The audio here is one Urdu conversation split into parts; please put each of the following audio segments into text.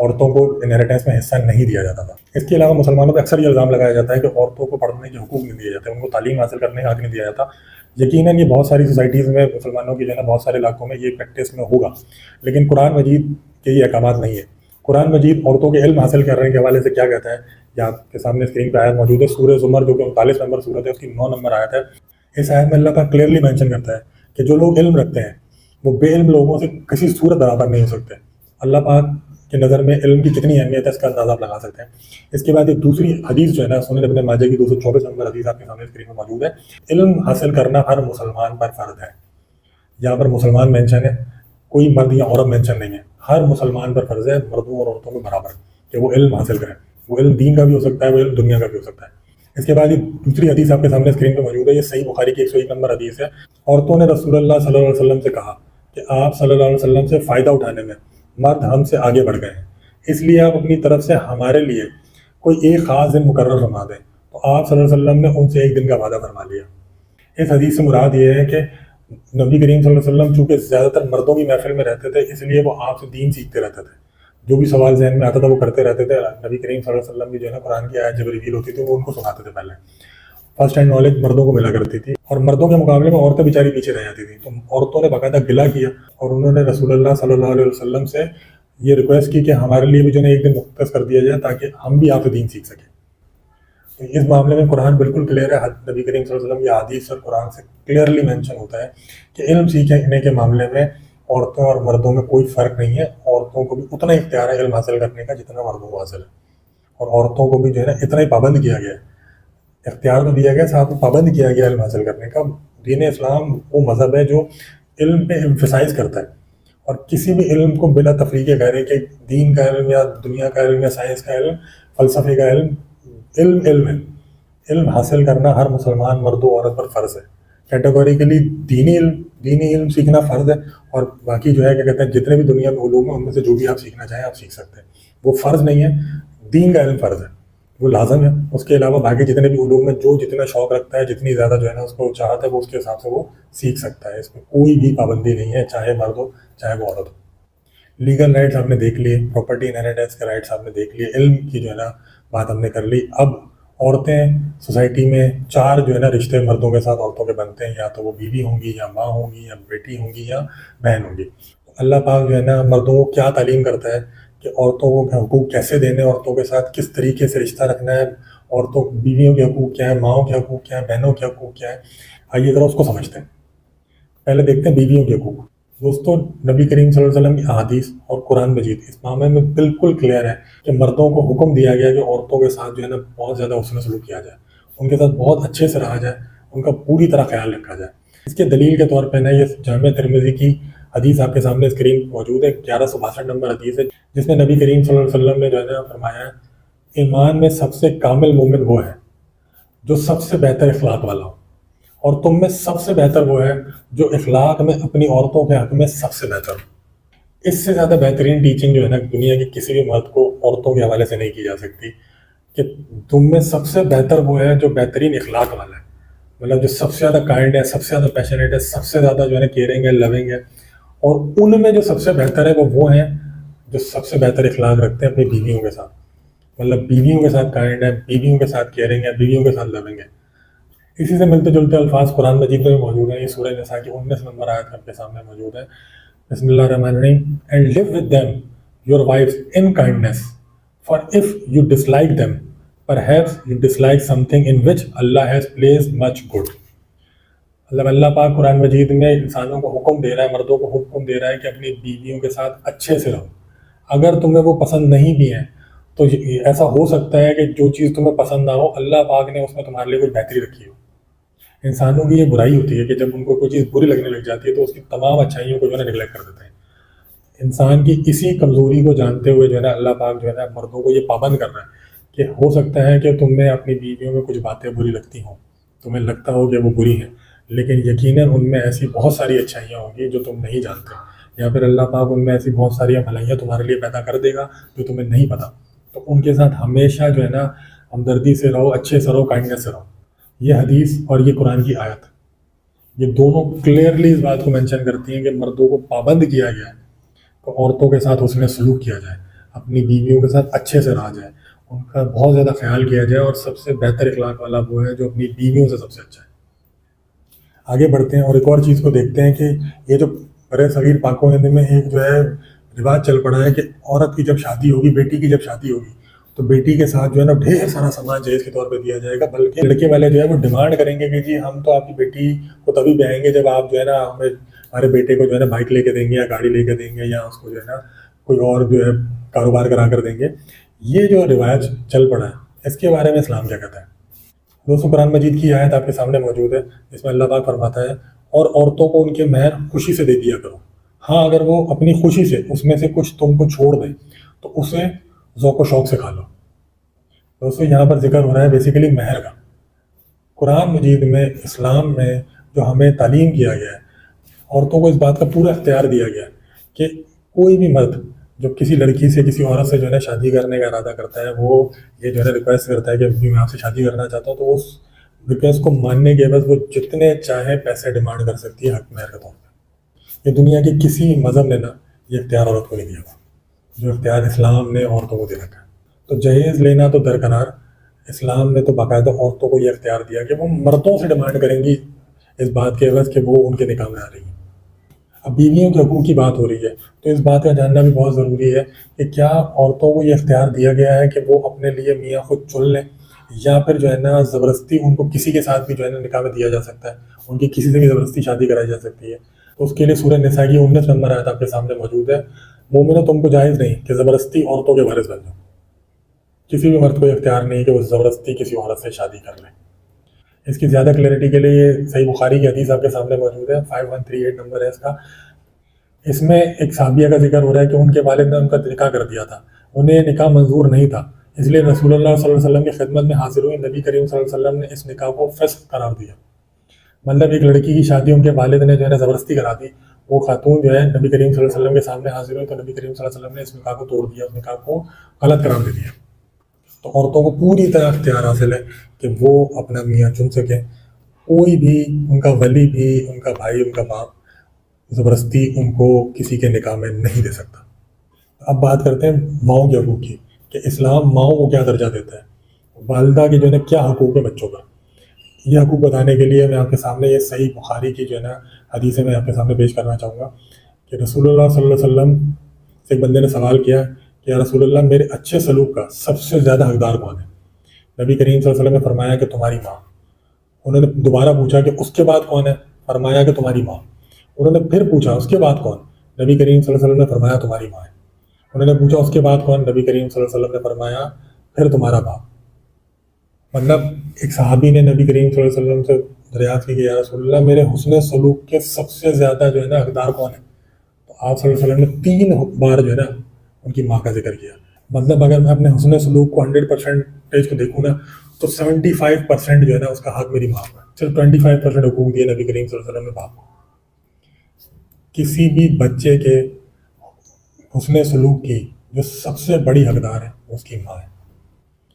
عورتوں کو انہیریٹنس میں حصہ نہیں دیا جاتا تھا۔ اس کے علاوہ مسلمانوں پہ اکثر یہ الزام لگایا جاتا ہے کہ عورتوں کو پڑھنے کے حقوق نہیں دیے جاتے، ان کو تعلیم حاصل کرنے کا حق نہیں دیا جاتا۔ یقیناً یہ بہت ساری سوسائٹیز میں مسلمانوں کی جو ہے نا بہت سارے علاقوں میں یہ پریکٹس میں ہوگا، لیکن قرآن مجید کے یہ احکامات نہیں ہے۔ قرآن مجید عورتوں کے علم حاصل کرنے کے حوالے سے کیا کہتا ہے، یہ آپ کے سامنے اسکرین پہ آیت موجود ہے، سورہ زمر جو کہ 39 نمبر سورت ہے، اس کی 9 نمبر آیت ہے۔ اس آیت میں اللہ پاک کلیئرلی مینشن کرتا ہے کہ جو لوگ علم رکھتے ہیں وہ بے علم لوگوں سے کسی صورت برابر نہیں ہو سکتے۔ اللہ پاک کی نظر میں علم کی کتنی اہمیت ہے اس کا اندازہ آپ لگا سکتے ہیں۔ اس کے بعد ایک دوسری حدیث جو ہے نا سنن ابن ماجہ کی 224 نمبر حدیث آپ کے سامنے اسکرین میں موجود ہے، علم حاصل کرنا ہر مسلمان پر فرض ہے۔ یہاں پر مسلمان مینشن ہے، کوئی مرد یا عورت مینشن نہیں ہے، ہر مسلمان پر فرض ہے مردوں اور عورتوں کو برابر کہ وہ علم حاصل کریں۔ وہ علم دین کا بھی ہو سکتا ہے، وہ علم دنیا کا بھی ہو سکتا ہے۔ اس کے بعد یہ دوسری حدیث آپ کے سامنے اسکرین پہ موجود ہے، یہ صحیح بخاری کی 101 نمبر حدیث ہے۔ عورتوں نے رسول اللہ صلی اللہ علیہ وسلم سے کہا کہ آپ صلی اللہ علیہ وسلم سے فائدہ اٹھانے میں مرد ہم سے آگے بڑھ گئے ہیں، اس لیے آپ اپنی طرف سے ہمارے لیے کوئی ایک خاص دن مقرر فرما دیں۔ تو آپ صلی اللہ علیہ وسلم نے ان سے ایک دن کا وعدہ فرما لیا۔ اس حدیث سے مراد یہ ہے کہ نبی کریم صلی اللہ علیہ وسلم چونکہ زیادہ تر مردوں کی محفل میں رہتے تھے، اس لیے وہ آپ سے دین سیکھتے رہتے تھے، جو بھی سوال ذہن میں آتا تھا وہ کرتے رہتے تھے۔ نبی کریم صلی اللہ علیہ وسلم کی جو ہے نا قرآن کی آیت جب ریویل ہوتی تھی وہ ان کو سناتے تھے۔ پہلے فرسٹ ہینڈ نالج مردوں کو ملا کرتی تھی، اور مردوں کے مقابلے میں عورتیں بیچاری پیچھے رہ جاتی تھیں۔ تو عورتوں نے باقاعدہ گلہ کیا اور انہوں نے رسول اللہ صلی اللہ علیہ وسلم سے یہ ریکویسٹ کی کہ ہمارے لیے بھی جو ہے ایک دن مختص کر دیا جائے تاکہ ہم بھی آپ سے دین سیکھ سکیں۔ تو اس معاملے میں قرآن بالکل کلیئر ہے، نبی کریم صلی اللہ علیہ وسلم کی حدیث اور قرآن سے کلیئرلی مینشن ہوتا ہے کہ علم سیکھنے کے معاملے میں عورتوں اور مردوں میں کوئی فرق نہیں ہے۔ عورتوں کو بھی اتنا اختیار ہے علم حاصل کرنے کا جتنا مردوں کو حاصل ہے، اور عورتوں کو بھی جو ہے نا اتنا ہی پابند کیا گیا ہے، اختیار تو دیا گیا، ساتھ میں پابند کیا گیا علم حاصل کرنے کا۔ دین اسلام وہ مذہب ہے جو علم پہ ایمفسائز کرتا ہے، اور کسی بھی علم کو بلا تفریق غیر کہ دین کا علم یا دنیا کا علم یا سائنس کا علم، فلسفے کا علم، علم ہے۔ علم حاصل کرنا ہر مسلمان مرد و عورت پر فرض ہے۔ کیٹیگوریکلی دینی علم سیکھنا فرض ہے، اور باقی جو ہے کیا کہتے ہیں جتنے بھی دنیا میں علوم ہیں ان میں سے جو بھی آپ سیکھنا چاہیں آپ سیکھ سکتے ہیں۔ وہ فرض نہیں ہے، دین کا علم فرض ہے، وہ لازم ہے۔ اس کے علاوہ باقی جتنے بھی علوم میں جو جتنا شوق رکھتا ہے، جتنی زیادہ جو ہے نا اس کو چاہتا ہے، وہ اس کے حساب سے وہ سیکھ سکتا ہے۔ اس میں کوئی بھی پابندی نہیں ہے، چاہے مرد ہو چاہے وہ عورت ہو۔ لیگل رائٹس آپ نے دیکھ لیے، پراپرٹی انہیریٹنس کے رائٹس آپ نے دیکھ لیے، علم کی جو ہے نا بات ہم نے کر لی۔ اب عورتیں سوسائٹی میں 4 جو ہے نا رشتے مردوں کے ساتھ عورتوں کے بنتے ہیں، یا تو وہ بیوی ہوں گی، یا ماں ہوں گی، یا بیٹی ہوں گی، یا بہن ہوں گی۔ اللہ پاک جو ہے نا مردوں کو کیا تعلیم کرتا ہے کہ عورتوں کو حقوق کیسے دینے، عورتوں کے ساتھ کس طریقے سے رشتہ رکھنا ہے، عورتوں بیویوں کے حقوق کیا ہیں، ماؤں کے حقوق کیا ہیں، بہنوں کے حقوق کیا ہیں۔ آئیے ذرا اس کو سمجھتے ہیں۔ پہلے دیکھتے ہیں بیویوں کے حقوق۔ دوستوں، نبی کریم صلی اللہ علیہ وسلم کی احادیث اور قرآن مجید اس معاملے میں بالکل کلیئر ہے کہ مردوں کو حکم دیا گیا کہ عورتوں کے ساتھ جو ہے نا بہت زیادہ حسن سلوک کیا جائے، ان کے ساتھ بہت اچھے سے رہا جائے، ان کا پوری طرح خیال رکھا جائے۔ اس کے دلیل کے طور پہ نا یہ جامع ترمذی کی حدیث آپ کے سامنے اسکرین موجود ہے، 1162 نمبر حدیث ہے، جس میں نبی کریم صلی اللہ علیہ وسلم نے جو ہے نا فرمایا ہے، ایمان میں سب سے کامل مومن وہ ہے جو سب سے بہتر اخلاق والا ہو، اور تم میں سب سے بہتر وہ ہے جو اخلاق میں اپنی عورتوں کے حق میں سب سے بہتر ہو۔ اس سے زیادہ بہترین ٹیچنگ جو ہے نا دنیا کے کسی بھی مرد کو عورتوں کے حوالے سے نہیں کی جا سکتی، کہ تم میں سب سے بہتر وہ ہے جو بہترین اخلاق والا ہے، مطلب جو سب سے زیادہ کائنڈ ہے، سب سے زیادہ پیشنیٹ ہے، سب سے زیادہ جو ہے نا کیئرنگ ہے، لونگ ہے۔ اور ان میں جو سب سے بہتر ہے وہ ہیں جو سب سے بہتر اخلاق رکھتے ہیں اپنی بیویوں کے ساتھ، مطلب بیویوں کے ساتھ کائنڈ ہے، بیویوں کے ساتھ کیئرنگ ہے، بیویوں کے ساتھ لونگ ہے۔ اسی سے ملتے جلتے الفاظ قرآن مجید میں موجود ہیں۔ یہ سورہ نساء کی 19 نمبر آیت آپ کے سامنے موجود ہے۔ بسم اللہ الرحمن الرحیم، and live with them your wives in kindness, for if you dislike them perhaps you dislike something in which Allah has placed much good۔ اللہ پاک قرآن مجید میں انسانوں کو حکم دے رہا ہے، مردوں کو حکم دے رہا ہے کہ اپنی بیویوں کے ساتھ اچھے سے رہو، اگر تمہیں وہ پسند نہیں بھی ہیں تو ایسا ہو سکتا ہے کہ جو چیز تمہیں پسند نہ ہو اللہ پاک نے اس میں تمہارے لیے کوئی بہتری رکھی ہو۔ انسانوں کی یہ برائی ہوتی ہے کہ جب ان کو کوئی چیز بری لگنے لگ جاتی ہے تو اس کی تمام اچھائیوں کو جو ہے نا نگلیکٹ کر دیتے ہیں۔ انسان کی اسی کمزوری کو جانتے ہوئے جو ہے نا اللہ پاک جو ہے نا مردوں کو یہ پابند کر رہا ہے کہ ہو سکتا ہے کہ تمہیں اپنی بیویوں میں کچھ باتیں بری لگتی ہوں، تمہیں لگتا ہو کہ وہ بری ہیں، لیکن یقیناً ان میں ایسی بہت ساری اچھائیاں ہوں گی جو تم نہیں جانتے، یا پھر اللہ پاک ان میں ایسی بہت ساری بھلائیاں تمہارے لیے پیدا کر دے گا جو تمہیں نہیں پتہ۔ تو ان کے ساتھ ہمیشہ جو ہے نا ہمدردی سے رہو، اچھے سے رہو، کائنڈنس سے رہو۔ یہ حدیث اور یہ قرآن کی آیت، یہ دونوں کلیئرلی اس بات کو مینشن کرتی ہیں کہ مردوں کو پابند کیا گیا ہے کہ عورتوں کے ساتھ حسن سلوک کیا جائے۔ اپنی بیویوں کے ساتھ اچھے سے رہا جائے، ان کا بہت زیادہ خیال کیا جائے، اور سب سے بہتر اخلاق والا وہ ہے جو اپنی بیویوں سے سب سے اچھا ہے۔ آگے بڑھتے ہیں اور ایک اور چیز کو دیکھتے ہیں کہ یہ جو برے صغیر پاک و ہند میں ایک جو ہے رواج چل پڑا ہے کہ عورت کی جب شادی ہوگی، بیٹی کی جب شادی ہوگی، تو بیٹی کے ساتھ جو ہے نا ڈھیر سارا سامان جہیز کے طور پہ دیا جائے گا، بلکہ لڑکے والے جو ہے وہ ڈیمانڈ کریں گے کہ جی ہم تو آپ کی بیٹی کو تبھی بیاہیں گے جب آپ جو ہے نا ہمیں ہمارے بیٹے کو جو ہے نا بائک لے کے دیں گے، یا گاڑی لے کے دیں گے، یا اس کو جو ہے نا کوئی اور جو ہے کاروبار کرا کر دیں گے۔ یہ جو رواج چل پڑا ہے، اس کے بارے میں اسلام کیا کہتا ہے؟ دوستوں، قرآن مجید کی آیت آپ کے سامنے موجود ہے، جس میں اللہ پاک فرماتا ہے، اور عورتوں کو ان کے مہر خوشی سے دے دیا کرو، ہاں اگر وہ اپنی خوشی سے اس میں سے کچھ تم کو چھوڑ دیں تو اسے ذوق و شوق سے کھا لو۔ دوستوں، یہاں پر ذکر ہو رہا ہے بیسیکلی مہر کا۔ قرآن مجید میں، اسلام میں جو ہمیں تعلیم کیا گیا ہے، عورتوں کو اس بات کا پورا اختیار دیا گیا ہے کہ کوئی بھی مرد جو کسی لڑکی سے، کسی عورت سے جو ہے نا شادی کرنے کا ارادہ کرتا ہے، وہ یہ جو ہے نا ریکویسٹ کرتا ہے کہ میں آپ سے شادی کرنا چاہتا ہوں، تو اس ریکویسٹ کو ماننے کے بعد وہ جتنے چاہے پیسے ڈیمانڈ کر سکتی ہے حق مہر کے طور پہ۔ یہ دنیا کے کسی مذہب نے نا یہ اختیار عورت کو نہیں دیا ہوا، جو اختیار اسلام نے عورتوں کو دے رکھا ہے۔ تو جہیز لینا تو درکنار، اسلام نے تو باقاعدہ عورتوں کو یہ اختیار دیا کہ وہ مردوں سے ڈیمانڈ کریں گی اس بات کے عوض کہ وہ ان کے نکاح میں آ رہی ہیں۔ اب بیویوں کے حقوق کی بات ہو رہی ہے، تو اس بات کا جاننا بھی بہت ضروری ہے کہ کیا عورتوں کو یہ اختیار دیا گیا ہے کہ وہ اپنے لیے میاں خود چن لیں، یا پھر جو ہے نا زبردستی ان کو کسی کے ساتھ بھی جو ہے نا نکاح میں دیا جا سکتا ہے، ان کی کسی سے بھی زبردستی شادی کرائی جا سکتی ہے؟ تو اس کے لیے سورہ نساء کی 19 نمبر آیت آپ کے سامنے موجود ہے۔ مومنو، تم کو جائز نہیں کہ زبردستی عورتوں کے وارث بن جاؤ۔ کسی بھی مرد کو اختیار نہیں کہ وہ زبردستی کسی عورت سے شادی کر لے۔ اس کی زیادہ کلیئرٹی کے لیے یہ صحیح بخاری کی حدیث آپ کے سامنے موجود ہے، 5138 نمبر ہے اس کا۔ اس میں ایک صحابیہ کا ذکر ہو رہا ہے کہ ان کے والد نے ان کا نکاح کر دیا تھا، انہیں یہ نکاح منظور نہیں تھا، اس لیے رسول اللہ صلی اللہ علیہ وسلم کی خدمت میں حاضر ہوئی۔ نبی کریم صلی اللہ علیہ وسلم نے اس نکاح کو فسق قرار دیا، مطلب ایک لڑکی کی شادی ان کے والد نے جو ہے نا زبردستی کرا دی۔ وہ خاتون جو ہے نبی کریم صلی اللہ علیہ وسلم کے سامنے حاضر ہوئی، تو نبی کریم صلی اللہ علیہ وسلم نے اس نکاح کو توڑ دیا، اس نکاح کو غلط قرار دے دیا۔ تو عورتوں کو پوری طرح اختیار حاصل ہے کہ وہ اپنا میاں چن سکیں، کوئی بھی ان کا ولی بھی، ان کا بھائی، ان کا باپ زبردستی ان کو کسی کے نکاح میں نہیں دے سکتا۔ اب بات کرتے ہیں ماؤں کے حقوق کی، کہ اسلام ماؤں کو کیا درجہ دیتا ہے، والدہ کے جو ہے نا کیا حقوق ہے بچوں کا۔ یہ حقوق بتانے کے لیے میں آپ کے سامنے یہ صحیح بخاری کی جو ہے نا حدیثیں میں آپ کے سامنے پیش کرنا چاہوں گا کہ رسول اللہ صلی اللہ علیہ وسلم سے ایک بندے نے سوال کیا کہ یا رسول اللہ، میرے اچھے سلوک کا سب سے زیادہ حقدار کون ہے؟ نبی کریم صلی اللہ علیہ وسلم نے فرمایا کہ تمہاری ماں۔ انہوں نے دوبارہ پوچھا کہ اس کے بعد کون ہے؟ فرمایا کہ تمہاری ماں۔ انہوں نے پھر پوچھا اس کے بعد کون؟ نبی کریم صلی اللہ علیہ وسلم نے فرمایا تمہاری ماں ہے۔ انہوں نے پوچھا اس کے بعد کون؟ نبی کریم صلی اللہ علیہ وسلم نے فرمایا پھر تمہارا باپ۔ مطلب ایک صحابی نے نبی کریم صلی اللہ علیہ وسلم سے دریافت کی کہ یا رسول اللہ، میرے حسن سلوک کے سب سے زیادہ جو ہے نا حقدار کون ہے؟ تو آپ صلی اللہ علیہ وسلم نے 3 بار جو ہے نا ان کی ماں کا ذکر کیا۔ مطلب اگر میں اپنے حسن سلوک کو 100% کو دیکھوں نا، تو 75% جو ہے نا اس کا حق میری ماں کا ہے، صرف 25% حقوق دیے نبی کریم صلی اللہ علیہ وسلم نے باپ کو۔ کسی بھی بچے کے حسن سلوک کی جو سب سے بڑی حقدار ہے اس کی ماں ہے،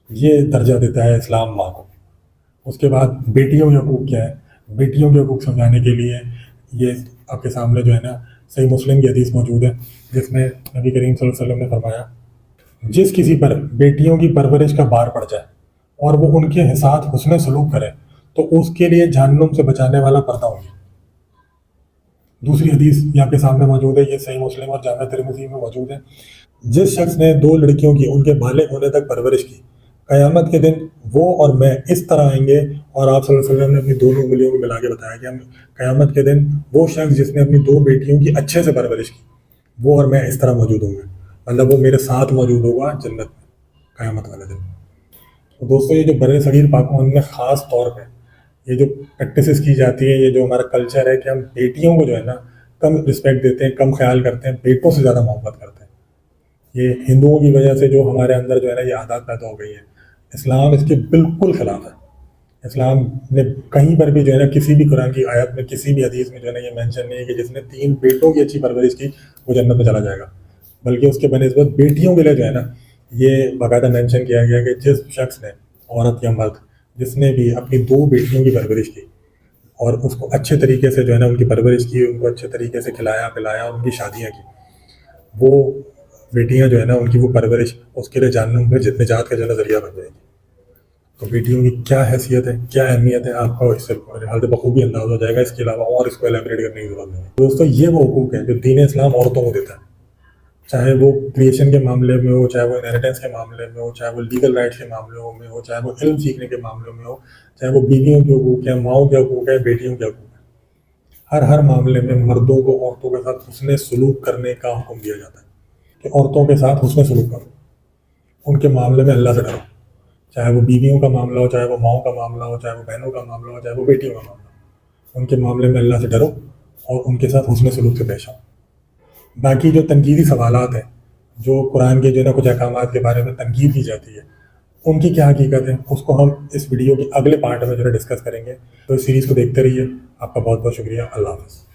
یہ درجہ دیتا ہے اسلام ماں کو۔ اس کے بعد بیٹیوں کے حقوق کیا ہے؟ بیٹیوں کے حقوق سمجھانے کے لیے یہ آپ کے سامنے جو ہے نا صحیح مسلم کی حدیث موجود ہے، جس میں نبی کریم صلی اللہ علیہ وسلم نے فرمایا جس کسی پر بیٹیوں کی پرورش کا بار پڑ جائے اور وہ ان کے ساتھ حسن سلوک کرے تو اس کے لیے جہنم سے بچانے والا پردہ ہوگی۔ دوسری حدیث یہ آپ کے سامنے موجود ہے، یہ صحیح مسلم اور جامع ترمذی میں موجود ہے۔ جس شخص نے 2 لڑکیوں کی ان کے بالغ ہونے تک پرورش کی، قیامت کے دن وہ اور میں اس طرح آئیں گے، اور آپ صلی اللہ علیہ وسلم نے اپنی دونوں انگلیوں کو ملا کے بتایا کہ ہم قیامت کے دن وہ شخص جس نے اپنی 2 بیٹیوں کی اچھے سے پرورش کی، وہ اور میں اس طرح موجود ہوں گے، مطلب وہ میرے ساتھ موجود ہوگا جنت میں قیامت والے دن۔ تو دوستوں، یہ جو برے صغیر پاک و ہند میں خاص طور پہ یہ جو پریکٹسز کی جاتی ہیں، یہ جو ہمارا کلچر ہے کہ ہم بیٹیوں کو جو ہے نا کم رسپیکٹ دیتے ہیں، کم خیال کرتے ہیں، بیٹوں سے زیادہ محبت کرتے ہیں، یہ ہندوؤں کی وجہ سے جو ہمارے اندر جو ہے نا یہ عادات پیدا ہو گئی ہے۔ اسلام اس کے بالکل خلاف ہے۔ اسلام نے کہیں پر بھی جو ہے نا کسی بھی قرآن کی آیت میں، کسی بھی حدیث میں جو ہے نا یہ مینشن نہیں ہے کہ جس نے 3 بیٹوں کی اچھی پرورش کی وہ جنت میں چلا جائے گا، بلکہ اس کے بنسبت بیٹیوں کے لیے جو ہے نا یہ باقاعدہ مینشن کیا گیا کہ جس شخص نے، عورت یا مرد، جس نے بھی اپنی 2 بیٹیوں کی پرورش کی اور اس کو اچھے طریقے سے جو ہے نا ان کی پرورش کی، ان کو اچھے طریقے سے کھلایا پلایا، ان کی شادیاں کی، وہ بیٹیاں جو ہے نا ان کی وہ پرورش اس کے لیے جہنم میں نجات کا جو ہے نا ذریعہ بن جائے گی۔ تو بیٹیوں کی کیا حیثیت ہے، کیا اہمیت ہے، آپ کو اس سے حالت بخوبی انداز ہو جائے گا، اس کے علاوہ اور اس کو ایلیبریٹ کرنے کی ضرورت نہیں ہے۔ دوستو یہ وہ حقوق ہیں جو دین اسلام عورتوں کو دیتا ہے، چاہے وہ کریشن کے معاملے میں ہو، چاہے وہ انہیریٹنس کے معاملے میں ہو، چاہے وہ لیگل رائٹس کے معاملوں میں ہو، چاہے وہ علم سیکھنے کے معاملوں میں ہو، چاہے وہ بیویوں کے حقوق ہیں، ماؤں کے حقوق ہیں، بیٹیوں کے حقوق ہیں۔ ہر معاملے میں مردوں کو عورتوں کے ساتھ حسن سلوک کرنے کا حکم دیا جاتا ہے کہ عورتوں کے ساتھ حسن سلوک کرو، ان کے معاملے میں اللہ سے ڈرو، چاہے وہ بیویوں کا معاملہ ہو، چاہے وہ ماؤں کا معاملہ ہو، چاہے وہ بہنوں کا معاملہ ہو، چاہے وہ بیٹیوں کا معاملہ ہو، ان کے معاملے میں اللہ سے ڈرو اور ان کے ساتھ حسن سلوک سے پیش آؤ۔ باقی جو تنقیدی سوالات ہیں، جو قرآن کے جو ہے نا کچھ احکامات کے بارے میں تنقید کی جاتی ہے، ان کی کیا حقیقت ہے، اس کو ہم اس ویڈیو کے اگلے پارٹ میں جو ہے ڈسکس کریں گے۔ تو اس سیریز کو دیکھتے رہیے۔ آپ کا بہت بہت شکریہ۔ اللہ حافظ۔